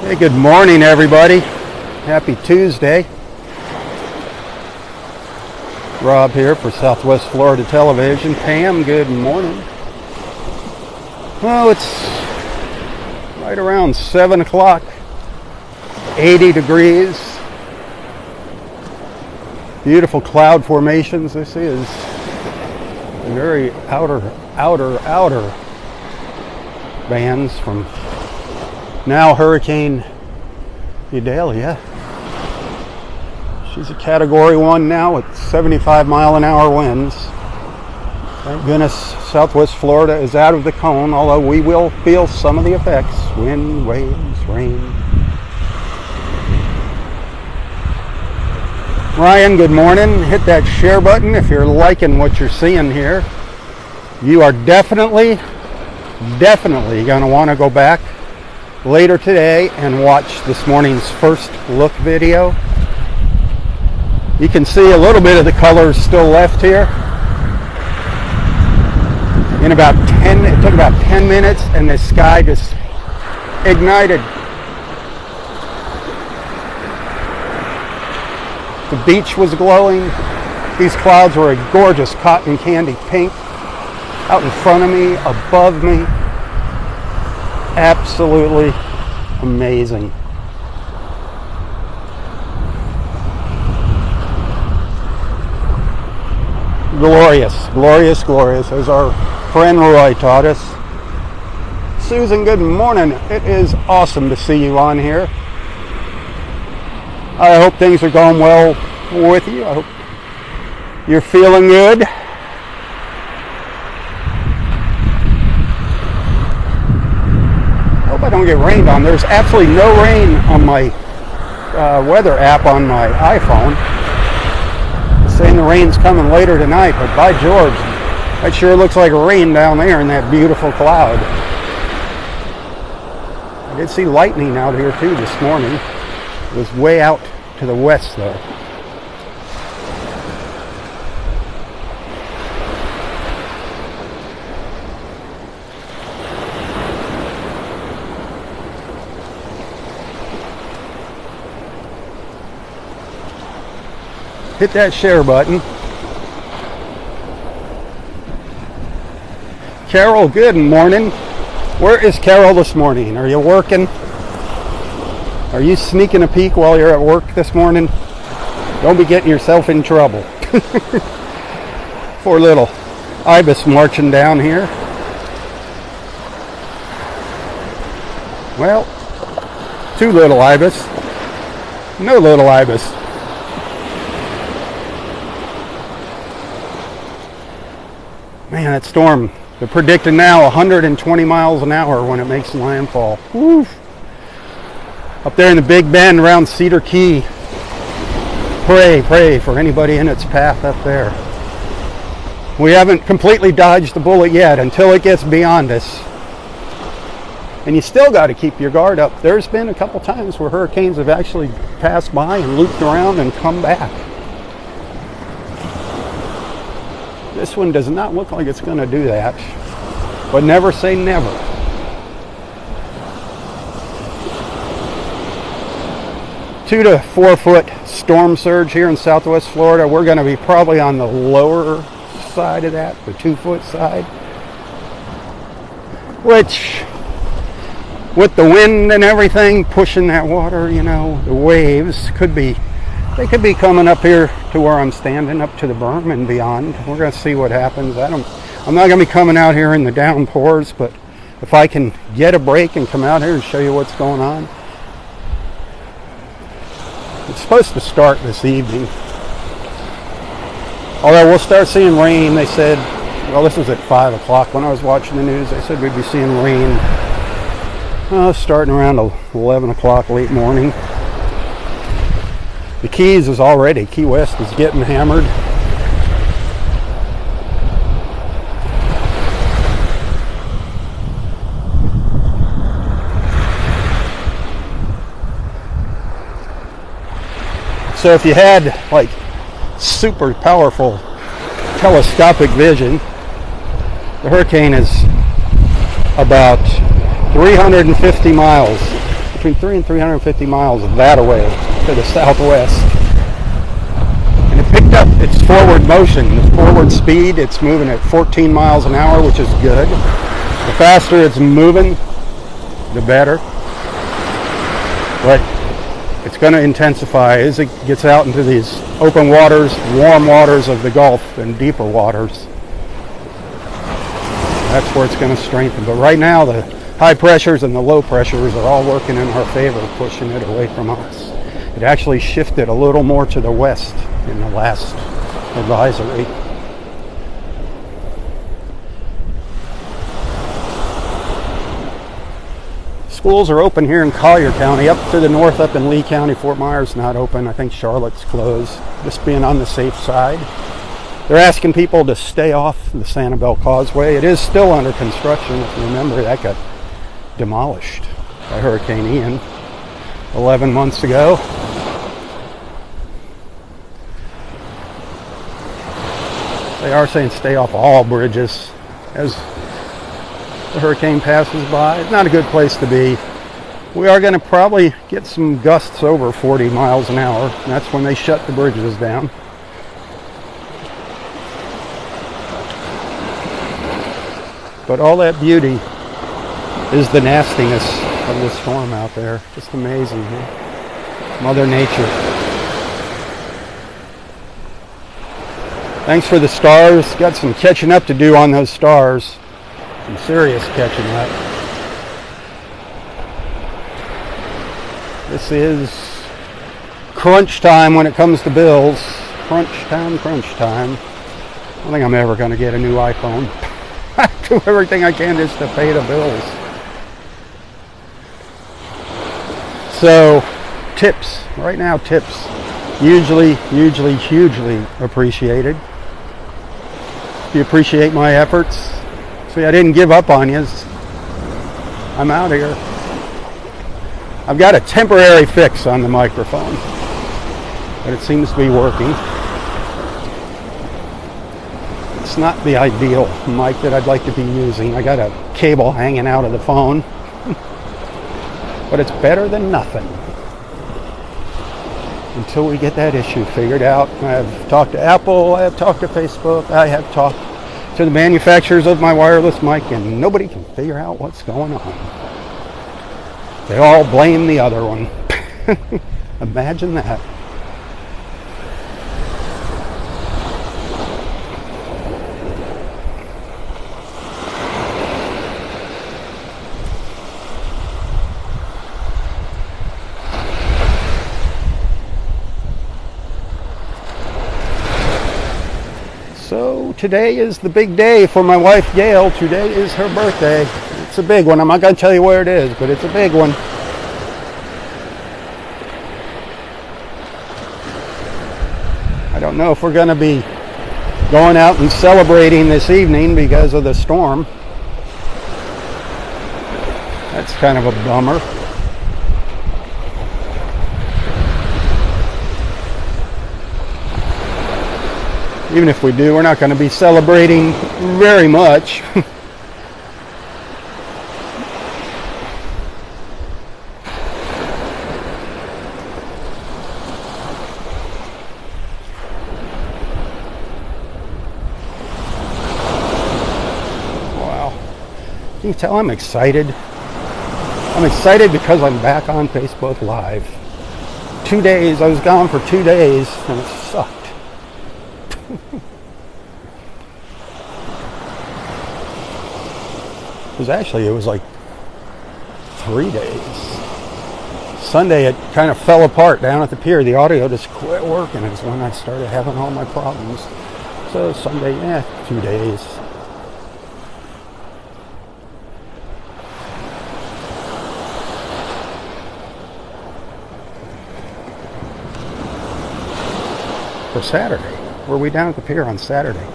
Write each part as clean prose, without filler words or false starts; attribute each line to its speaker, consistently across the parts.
Speaker 1: Hey, good morning, everybody. Happy Tuesday. Rob here for Southwest Florida Television. Pam, good morning. Well, it's right around 7 o'clock, 80 degrees. Beautiful cloud formations. This is the very outer bands from now Hurricane Idalia. She's a Category 1 now with 75-mile-an-hour winds. Thank goodness Southwest Florida is out of the cone, although we will feel some of the effects. Wind, waves, rain. Ryan, good morning. Hit that share button if you're liking what you're seeing here. You are definitely going to want to go back later today and watch this morning's first look video. You can see a little bit of the colors still left here. It took about 10 minutes and the sky just ignited. The beach was glowing. These clouds were a gorgeous cotton candy pink. Out in front of me, above me. Absolutely amazing. Glorious, glorious, glorious, as our friend Roy taught us. Susan, good morning. It is awesome to see you on here. I hope things are going well with you. I hope you're feeling good. I hope I don't get rained on. There's absolutely no rain on my weather app on my iPhone. It's saying the rain's coming later tonight, but by George, that sure looks like rain down there in that beautiful cloud. I did see lightning out here too this morning. It was way out to the west though. Hit that share button. Carol, good morning. Where is Carol this morning? Are you working? Are you sneaking a peek while you're at work this morning? Don't be getting yourself in trouble. Poor little ibis marching down here. Well, two little ibis. No little ibis. Man, that storm, they're predicting now 120 miles an hour when it makes landfall. Woof. Up there in the Big Bend around Cedar Key. Pray for anybody in its path up there. We haven't completely dodged the bullet yet until it gets beyond us. And you still got to keep your guard up. There's been a couple times where hurricanes have actually passed by and looped around and come back. This one does not look like it's going to do that. But never say never. Two to 4 foot storm surge here in Southwest Florida. We're going to be probably on the lower side of that, the 2 foot side. Which, with the wind and everything pushing that water, you know, the waves could be coming up here to where I'm standing, up to the berm and beyond. We're going to see what happens. I'm not going to be coming out here in the downpours, but if I can get a break and come out here and show you what's going on. It's supposed to start this evening. Although we'll start seeing rain, they said, well, this was at 5 o'clock when I was watching the news. They said we'd be seeing rain starting around 11 o'clock late morning. The Keys is already, Key West is getting hammered. So if you had like super powerful telescopic vision, the hurricane is about 350 miles between 3 and 350 miles that away to the southwest. And it picked up its forward motion, the forward speed. It's moving at 14 miles an hour, which is good. The faster it's moving, the better. But it's going to intensify as it gets out into these open waters, warm waters of the Gulf and deeper waters. That's where it's going to strengthen. But right now, the high pressures and the low pressures are all working in our favor, pushing it away from us. It actually shifted a little more to the west in the last advisory. Schools are open here in Collier County. Up to the north, up in Lee County, Fort Myers not open. I think Charlotte's closed. Just being on the safe side. They're asking people to stay off the Sanibel Causeway. It is still under construction. If you remember, that got demolished by Hurricane Ian 11 months ago. They are saying stay off all bridges as the hurricane passes by. It's not a good place to be. We are going to probably get some gusts over 40 miles an hour, and that's when they shut the bridges down. But all that beauty is the nastiness of the storm out there. Just amazing, huh? Mother Nature. Thanks for the stars. Got some catching up to do on those stars. Some serious catching up. This is crunch time when it comes to bills. Crunch time, crunch time. I don't think I'm ever going to get a new iPhone. I do everything I can just to pay the bills. So, tips. Right now, tips. Hugely appreciated. If you appreciate my efforts. See, I didn't give up on you. I'm out here. I've got a temporary fix on the microphone, but it seems to be working. It's not the ideal mic that I'd like to be using. I got a cable hanging out of the phone, but it's better than nothing until we get that issue figured out. I've talked to Apple, I have talked to Facebook, I have talked to the manufacturers of my wireless mic, and nobody can figure out what's going on. They all blame the other one. Imagine that. So today is the big day for my wife Gail. Today is her birthday. It's a big one. I'm not going to tell you where it is, but it's a big one. I don't know if we're going to be going out and celebrating this evening because of the storm. That's kind of a bummer. Even if we do, we're not going to be celebrating very much. Wow. Can you tell I'm excited? I'm excited because I'm back on Facebook Live. 2 days, I was gone for 2 days and it sucked. It was like 3 days. Sunday it kind of fell apart down at the pier. The audio just quit working. It's when I started having all my problems. So Sunday, 2 days. For Saturday. Were we down at the pier on Saturday?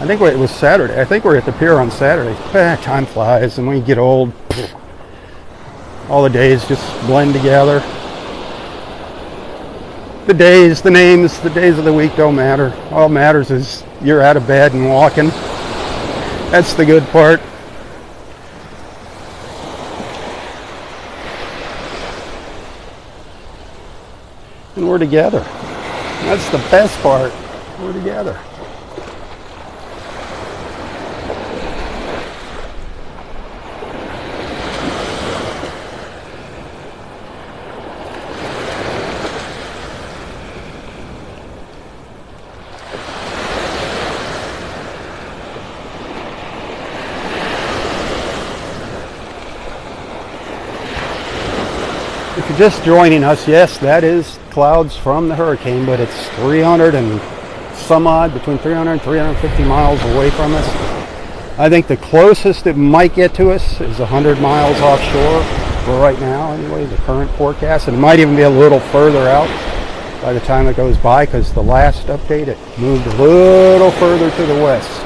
Speaker 1: I think it was Saturday. I think we're at the pier on Saturday. Time flies, and when you get old, all the days just blend together. The days, the names, the days of the week don't matter. All matters is you're out of bed and walking. That's the good part. And we're together. That's the best part. We're together. If you're just joining us, yes, that is clouds from the hurricane, but it's 300 and some odd, between 300 and 350 miles away from us. I think the closest it might get to us is 100 miles offshore for right now, anyway, the current forecast. And it might even be a little further out by the time it goes by, because the last update, it moved a little further to the west.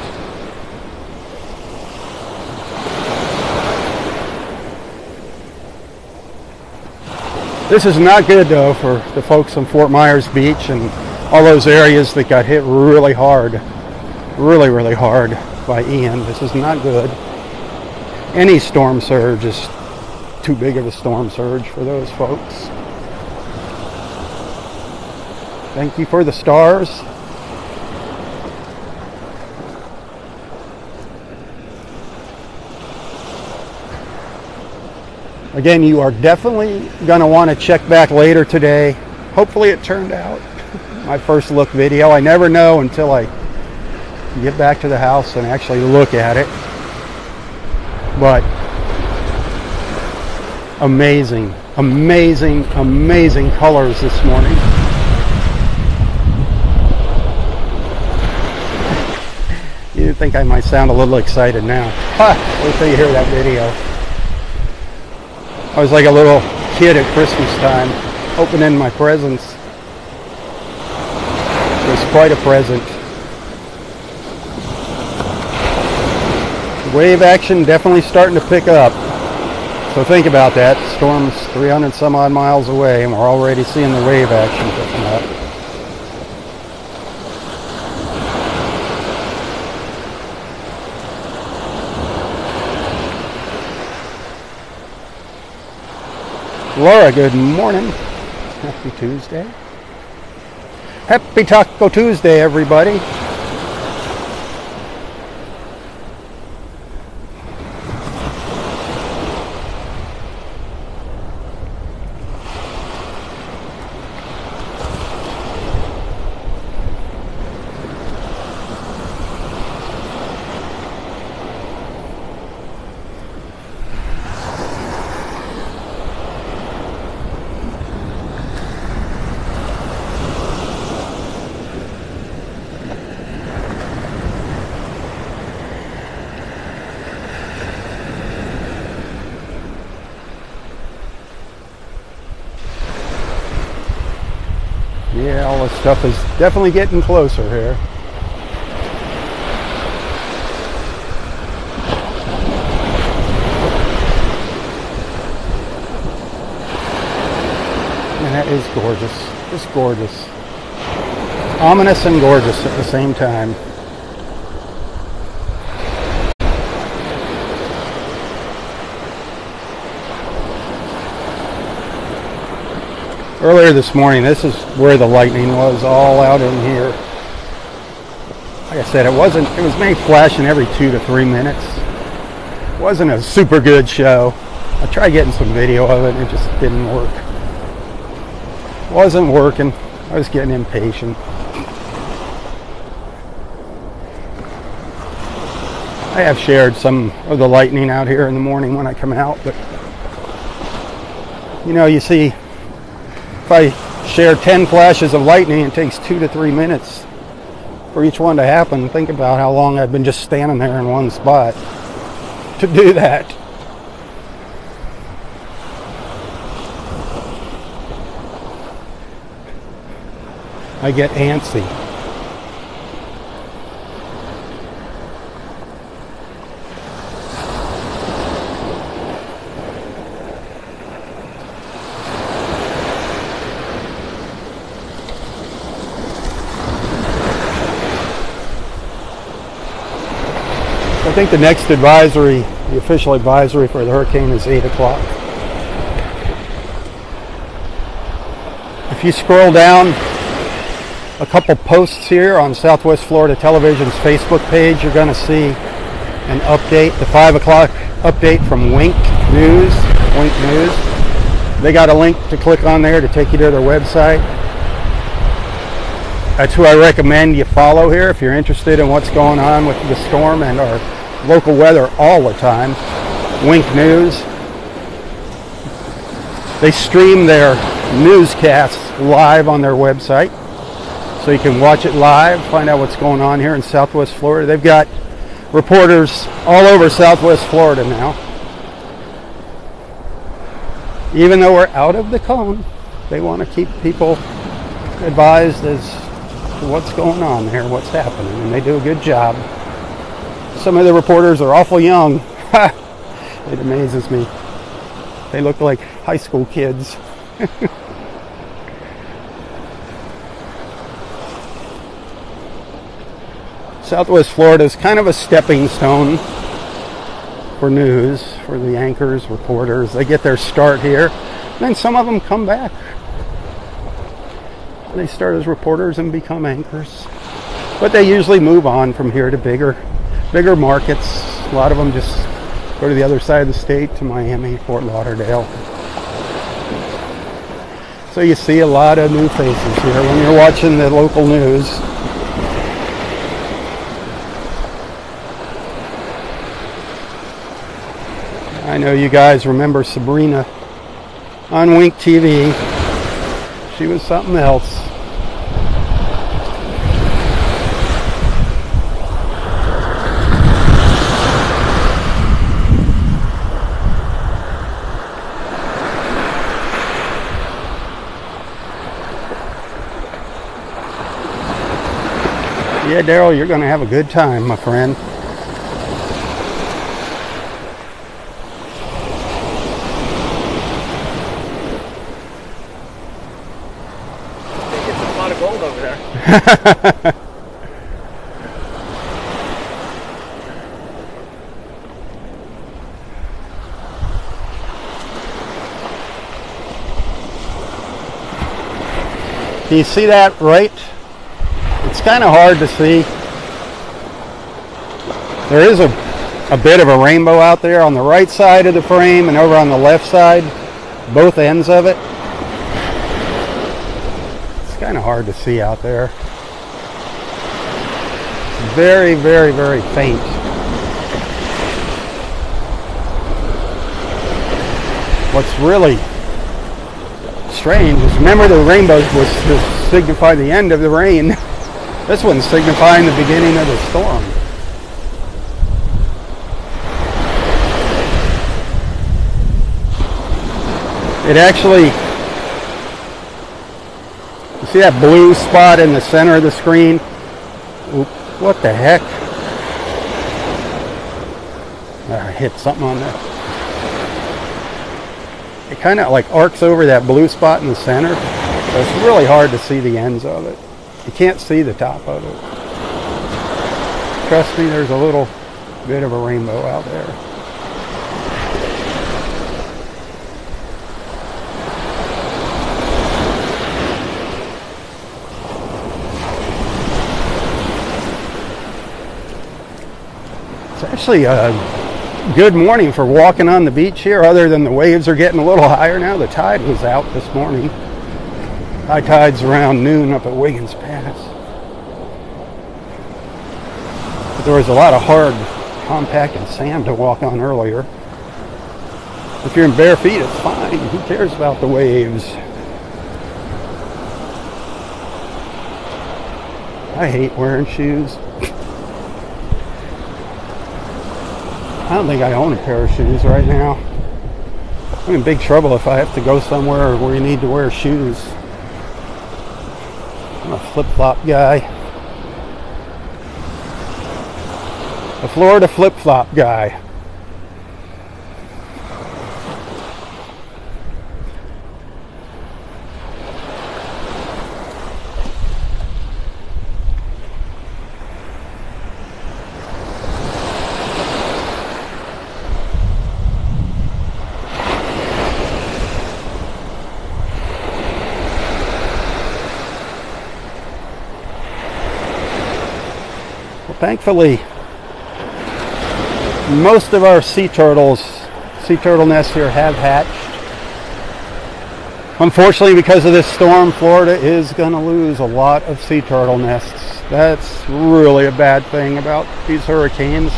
Speaker 1: This is not good, though, for the folks on Fort Myers Beach and all those areas that got hit really hard, really hard by Ian. This is not good. Any storm surge is too big of a storm surge for those folks. Thank you for the stars. Again, you are definitely going to want to check back later today. Hopefully it turned out. My first look video. I never know until I get back to the house and actually look at it. But amazing, amazing, amazing colors this morning. You think I might sound a little excited now. Wait till you hear that video. I was like a little kid at Christmas time, opening my presents. It was quite a present. Wave action definitely starting to pick up. So think about that. Storm's 300 some odd miles away, and we're already seeing the wave action picking up. Laura, good morning. Happy Tuesday. Happy Taco Tuesday, everybody. Yeah, all this stuff is definitely getting closer here. And that is gorgeous. Just gorgeous. Ominous and gorgeous at the same time. Earlier this morning, this is where the lightning was, all out in here. Like I said, it was maybe flashing every 2 to 3 minutes. It wasn't a super good show. I tried getting some video of it and it just didn't work. It wasn't working. I was getting impatient. I have shared some of the lightning out here in the morning when I come out, but you know, you see, if I share 10 flashes of lightning, it takes 2 to 3 minutes for each one to happen. Think about how long I've been just standing there in one spot to do that. I get antsy. I think the next advisory, the official advisory for the hurricane is 8 o'clock. If you scroll down a couple posts here on Southwest Florida Television's Facebook page, you're going to see an update, the 5 o'clock update from Wink News. Wink News. They got a link to click on there to take you to their website. That's who I recommend you follow here if you're interested in what's going on with the storm and our local weather all the time. Wink News. They stream their newscasts live on their website, so you can watch it live, find out what's going on here in Southwest Florida. They've got reporters all over Southwest Florida now. Even though we're out of the cone, they want to keep people advised as to what's going on there, what's happening, and they do a good job. Some of the reporters are awful young. It amazes me. They look like high school kids. Southwest Florida is kind of a stepping stone for news, for the anchors, reporters. They get their start here, and then some of them come back. They start as reporters and become anchors. But they usually move on from here to bigger markets. A lot of them just go to the other side of the state, to Miami, Fort Lauderdale. So you see a lot of new faces here when you're watching the local news. I know you guys remember Sabrina on Wink TV. She was something else. Yeah, Daryl, you're going to have a good time, my friend.
Speaker 2: Get some pot of gold over there.
Speaker 1: Can you see that right? It's kind of hard to see. There is a bit of a rainbow out there on the right side of the frame and over on the left side, both ends of it. It's kind of hard to see out there. It's very, very, very faint. What's really strange is, remember, the rainbow was to signify the end of the rain. This one's signifying the beginning of the storm. It actually, you see that blue spot in the center of the screen? Oop, what the heck? I hit something on that. It kind of like arcs over that blue spot in the center. So it's really hard to see the ends of it. You can't see the top of it. Trust me, there's a little bit of a rainbow out there. It's actually a good morning for walking on the beach here, other than the waves are getting a little higher now. The tide was out this morning. High tide's around noon up at Wiggins Pass. But there was a lot of hard, compacted sand to walk on earlier. If you're in bare feet, it's fine. Who cares about the waves? I hate wearing shoes. I don't think I own a pair of shoes right now. I'm in big trouble if I have to go somewhere where you need to wear shoes. I'm a flip-flop guy. A Florida flip-flop guy. Thankfully, most of our sea turtle nests here have hatched. Unfortunately, because of this storm, Florida is going to lose a lot of sea turtle nests. That's really a bad thing about these hurricanes.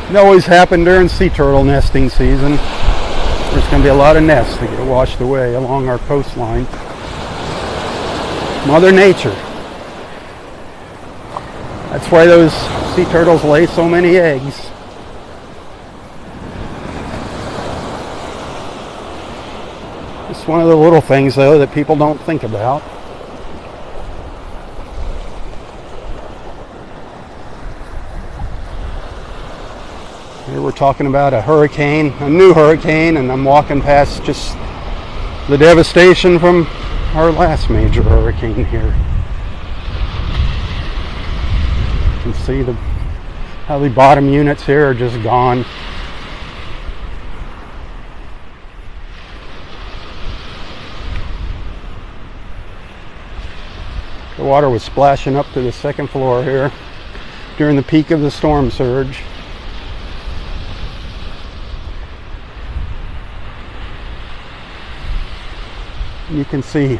Speaker 1: It always happens during sea turtle nesting season. There's going to be a lot of nests that get washed away along our coastline. Mother Nature. That's why those sea turtles lay so many eggs. It's one of the little things, though, that people don't think about. Here we're talking about a hurricane, a new hurricane, and I'm walking past just the devastation from our last major hurricane here. You can see how the bottom units here are just gone. The water was splashing up to the second floor here during the peak of the storm surge. You can see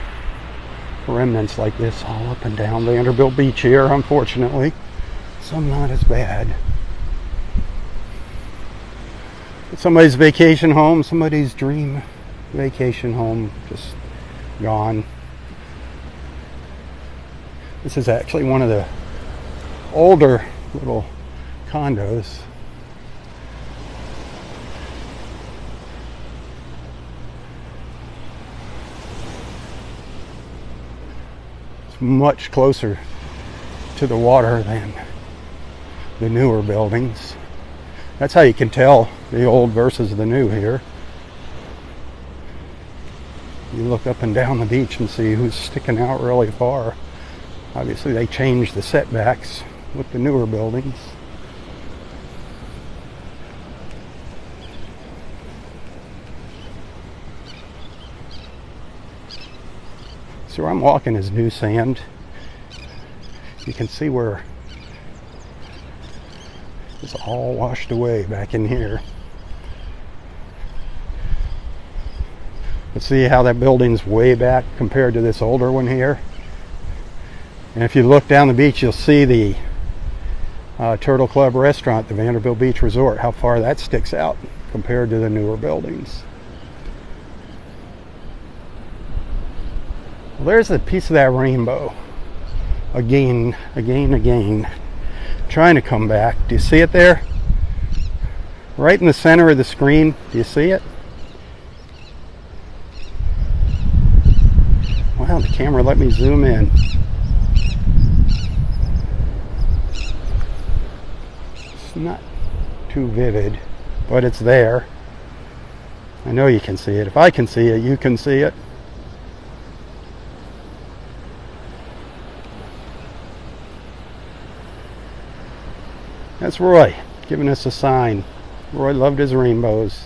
Speaker 1: remnants like this all up and down Vanderbilt Beach here, unfortunately. Some not as bad. But somebody's vacation home, somebody's dream vacation home, just gone. This is actually one of the older little condos. It's much closer to the water than the newer buildings. That's how you can tell the old versus the new here. You look up and down the beach and see who's sticking out really far. Obviously they changed the setbacks with the newer buildings. So where I'm walking is new sand. You can see where it's all washed away back in here. But see how that building's way back compared to this older one here? And if you look down the beach, you'll see the Turtle Club restaurant, the Vanderbilt Beach Resort, how far that sticks out compared to the newer buildings. Well, there's a piece of that rainbow. Again, trying to come back. Do you see it there? Right in the center of the screen. Do you see it? Wow, the camera let me zoom in. It's not too vivid, but it's there. I know you can see it. If I can see it, you can see it. That's Roy giving us a sign. Roy loved his rainbows.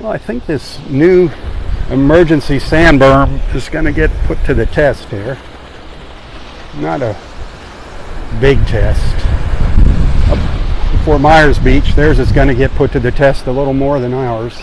Speaker 1: Well, I think this new emergency sand berm is going to get put to the test here. Not a big test. Up before Myers Beach, theirs is going to get put to the test a little more than ours.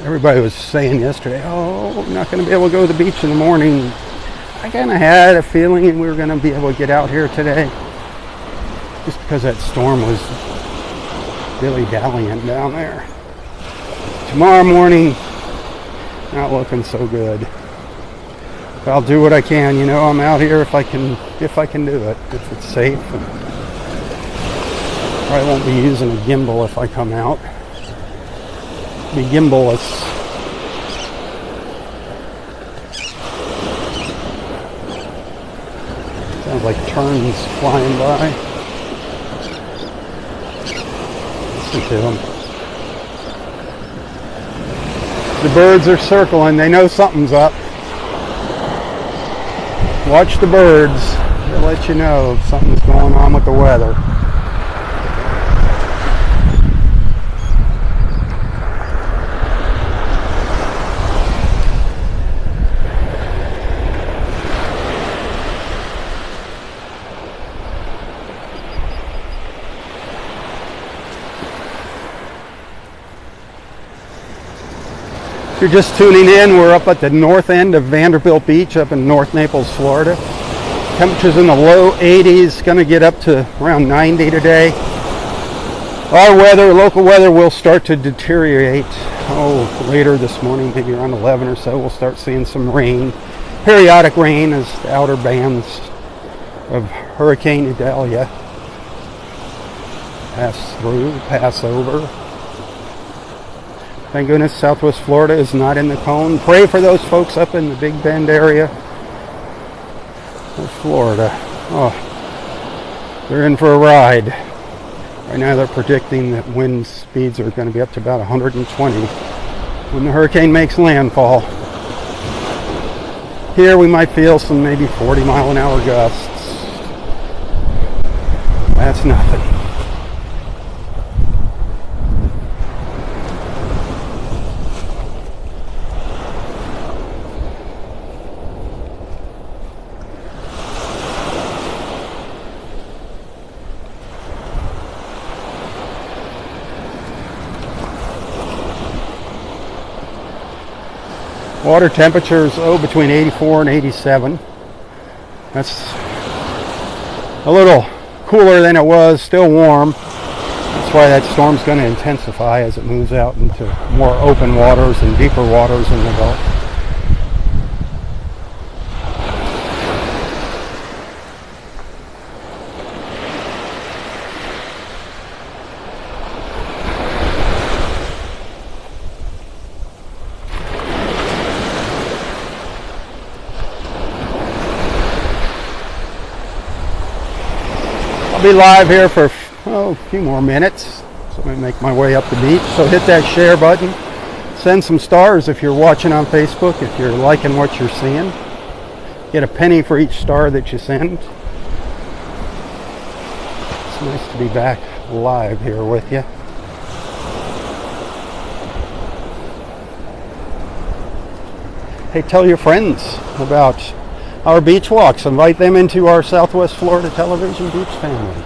Speaker 1: Everybody was saying yesterday, oh, we're not going to be able to go to the beach in the morning. I kind of had a feeling we were going to be able to get out here today. Just because that storm was dilly-dallying down there. Tomorrow morning, not looking so good. But I'll do what I can. You know, I'm out here if I can do it, if it's safe. I won't be using a gimbal if I come out. Be gimballess. Sounds like terns flying by. Listen to them. The birds are circling. They know something's up. Watch the birds. They'll let you know if something's going on with the weather. If you're just tuning in, we're up at the north end of Vanderbilt Beach up in North Naples, Florida. Temperatures in the low 80s, going to get up to around 90 today. Our weather, local weather, will start to deteriorate. Later this morning, maybe around 11 or so, we'll start seeing some rain. Periodic rain as the outer bands of Hurricane Idalia pass over. Thank goodness Southwest Florida is not in the cone. Pray for those folks up in the Big Bend area of Florida. Oh, they're in for a ride. Right now they're predicting that wind speeds are going to be up to about 120 when the hurricane makes landfall. Here we might feel some maybe 40-mile-an-hour gusts. That's nothing. Water temperatures between 84 and 87. That's a little cooler than it was, still warm. That's why that storm's going to intensify as it moves out into more open waters and deeper waters in the Gulf. I'll be live here for a few more minutes, so I'm going to make my way up the beach. So hit that share button, send some stars if you're watching on Facebook, if you're liking what you're seeing. Get a penny for each star that you send. It's nice to be back live here with you. Hey, tell your friends about our beach walks. Invite them into our Southwest Florida Television Beach family.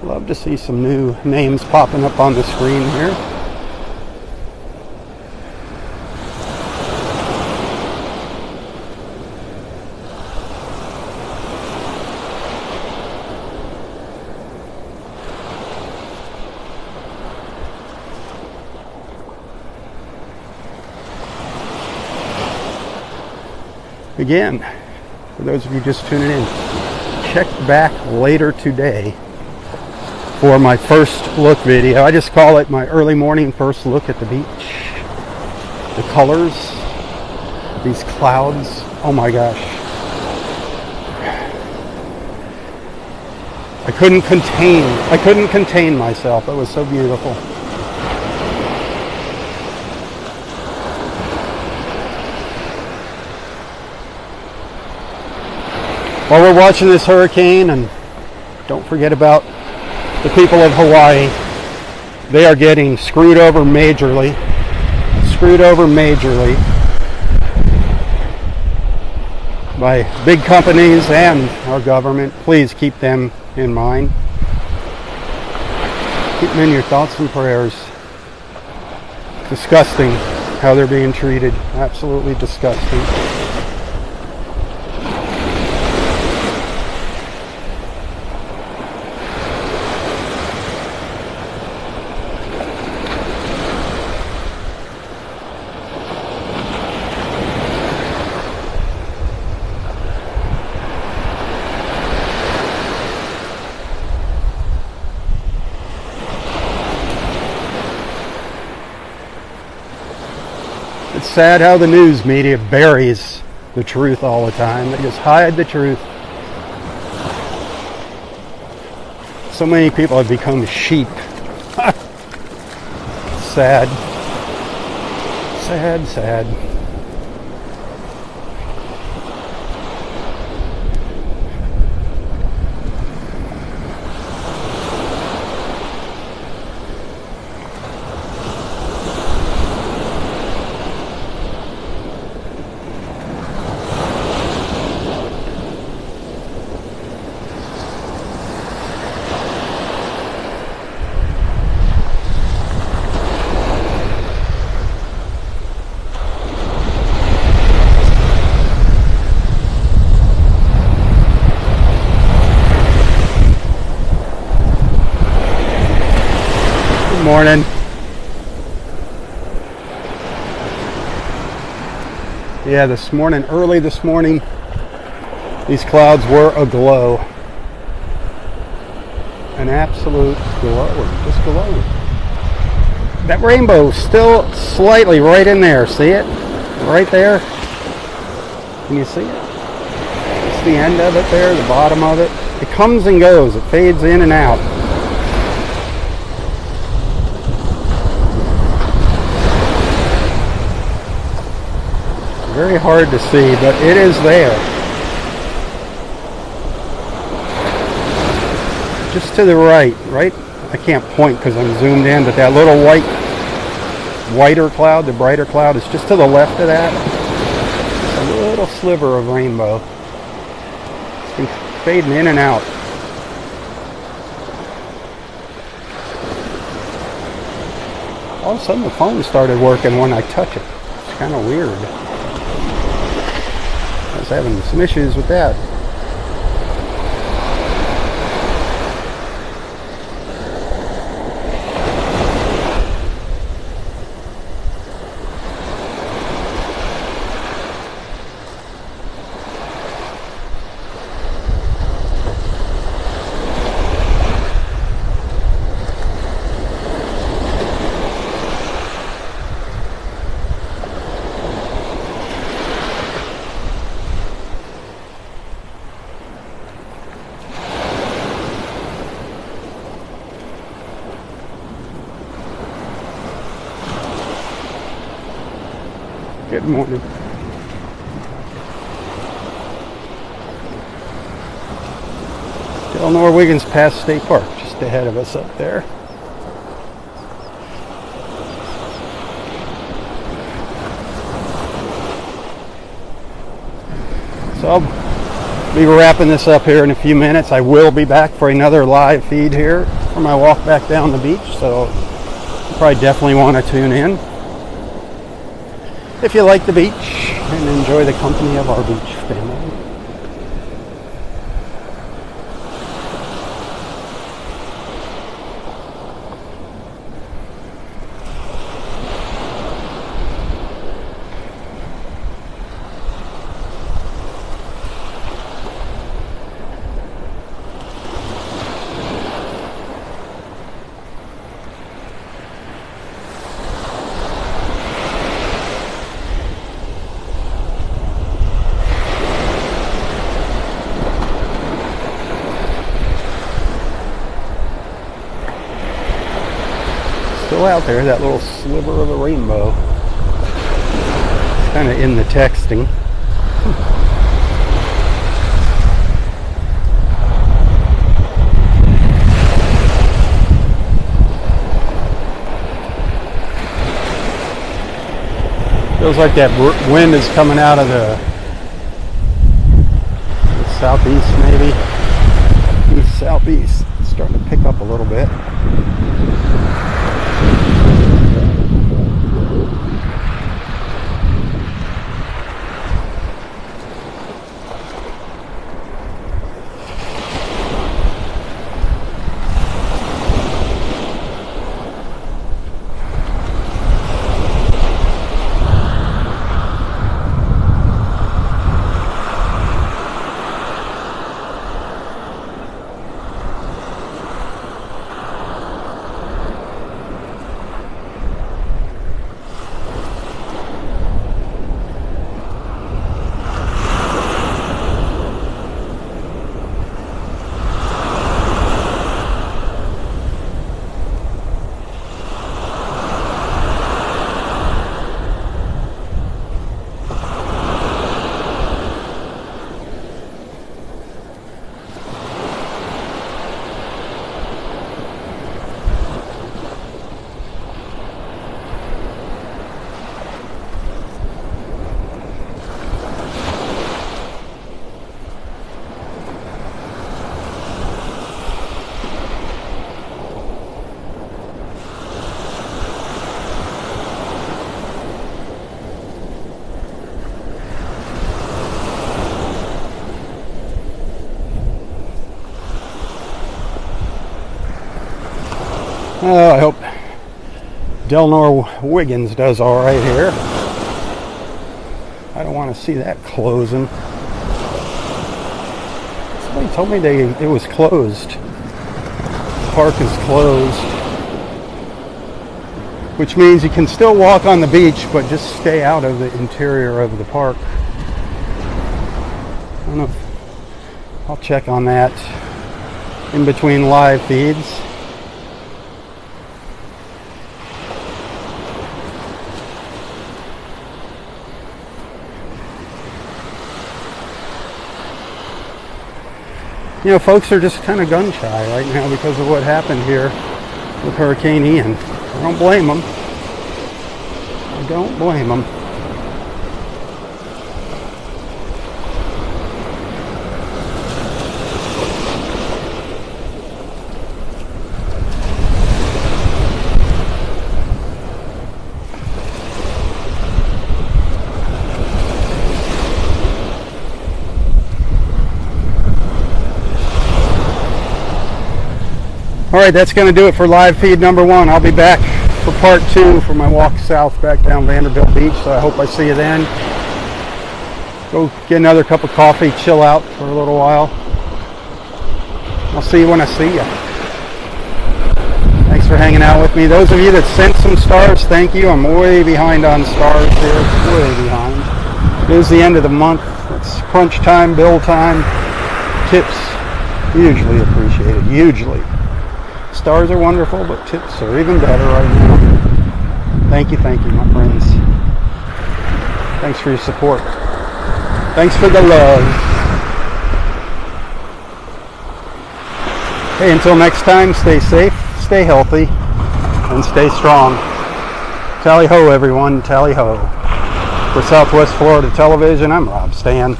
Speaker 1: Love to see some new names popping up on the screen here. Again, for those of you just tuning in, check back later today for my first look video. I just call it my early morning first look at the beach. The colors, these clouds, oh my gosh. I couldn't contain myself. It was so beautiful. While we're watching this hurricane, and don't forget about the people of Hawaii, they are getting screwed over majorly. By big companies and our government. Please keep them in mind. Keep them in your thoughts and prayers. Disgusting how they're being treated. Absolutely disgusting. sad how the news media buries the truth all the time. They just hide the truth. So many people have become sheep. Sad. Sad, sad. Morning. Yeah, this morning, early this morning, these clouds were aglow. An absolute glow, just glowing. That rainbow still slightly right in there. See it? Right there. Can you see it? It's the end of it there, the bottom of it. It comes and goes. It fades in and out. Very hard to see, but it is there. Just to the right, I can't point because I'm zoomed in, but that little whiter cloud, the brighter cloud, is just to the left of that. It's a little sliver of rainbow. It's been fading in and out. All of a sudden the phone started working when I touch it. It's kind of weird. I was having some issues with that. Good morning. Still Norwegians past State Park, just ahead of us up there. So I'll be wrapping this up here in a few minutes. I will be back for another live feed here for my walk back down the beach, so you probably definitely want to tune in if you like the beach and enjoy the company of our beach family. Still out there, that little sliver of a rainbow. It's kind of in the texting. Feels like that wind is coming out of the southeast, maybe. East, southeast. It's starting to pick up a little bit. Oh, I hope Delnor Wiggins does all right here. I don't want to see that closing. Somebody told me it was closed. The park is closed, which means you can still walk on the beach, but just stay out of the interior of the park. I don't know if, I'll check on that in between live feeds. You know, folks are just kind of gun shy right now because of what happened here with Hurricane Ian. I don't blame them. I don't blame them. All right, that's going to do it for live feed number 1. I'll be back for part 2 for my walk south back down Vanderbilt Beach, so I hope I see you then. Go get another cup of coffee, chill out for a little while. I'll see you when I see you. Thanks for hanging out with me. Those of you that sent some stars, thank you. I'm way behind on stars here, way behind. It is the end of the month. It's crunch time, bill time. Tips, hugely appreciated, hugely. Stars are wonderful, but tips are even better right now. Thank you, my friends. Thanks for your support. Thanks for the love. Hey, until next time, stay safe, stay healthy, and stay strong. Tally ho, everyone, tally ho. For Southwest Florida Television, I'm Rob Stan.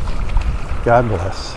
Speaker 1: God bless.